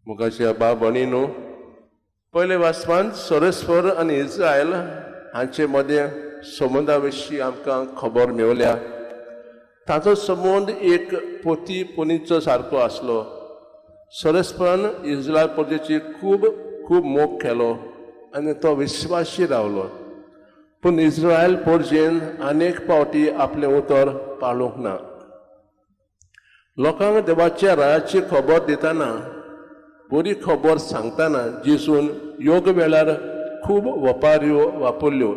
मुखाच्या बा भणीनो, पयले वाचपांत परस्पर आनी इस्रायल हांचे मदें संबंदा विशीं आमकां खबर मेवल्या. ताचो संबंद एक पोती पोनीचो सारको आसलो. परस्परान इस्रायल प्रजेची खूब खूब मोग केलो आनी तो विश्वासी रावलो. पूण इस्रायल परजेन अनेक फावटी आपलें उतर पाळूंक ना. लोकांक देवाच्या रायाची खबर दितना, बरी खबर सांगतना जेजून योग्य वेळार खूब वपाऱ्यो वापरल्यो.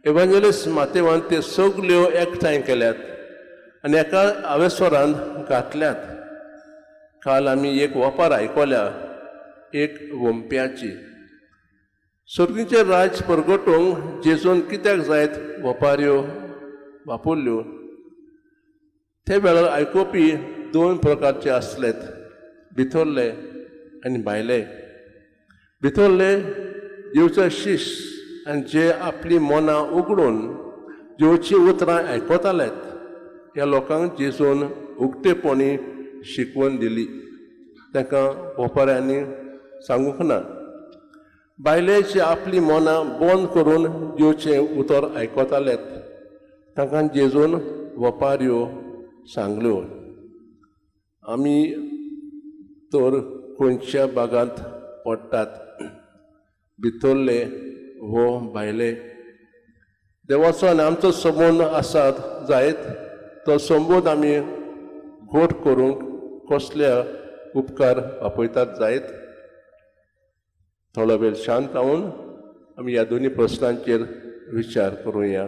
इव्हँजलिस्ट मातेवान त्यो सगल्यो एकठांय केल्यात आनी एका आवेस्वरांत घातल्यात. काल आमी एक वपार आयकल्या, एक वंप्याची. सर्गीचें राज परगटोवंक जेजून कित्याक जायत वपाऱ्यो वापरल्यो ते वेळार आयकुपी दोन प्रकारचे आसलेत, भितरले आनी भायले. भितरले देवचो शिश्य आनी जे आपली मनां उगडून देवची उतरां आयकतालेत, ह्या लोकांक जेजून उक्तेपणी शिकवण दिली. तांकां वपाऱ्यांनी सांगूंक ना. भायले जे आपली मनां बंद करून देवचें उतर आयकतालेत, तांकां जेजून वपाऱ्यो सांगल्यो. आमी तर खंयच्या भागांत पडटात, भितरले वो भायले? देवाचो आनी आमचो संबंद आसात जायत, तो संबंद आमी घोट करूंक कसल्या उपकार आपयतात जायत? थोडो वेळ शांत रावन आमी ह्या दोनी प्रस्नांचेर विचार करुया.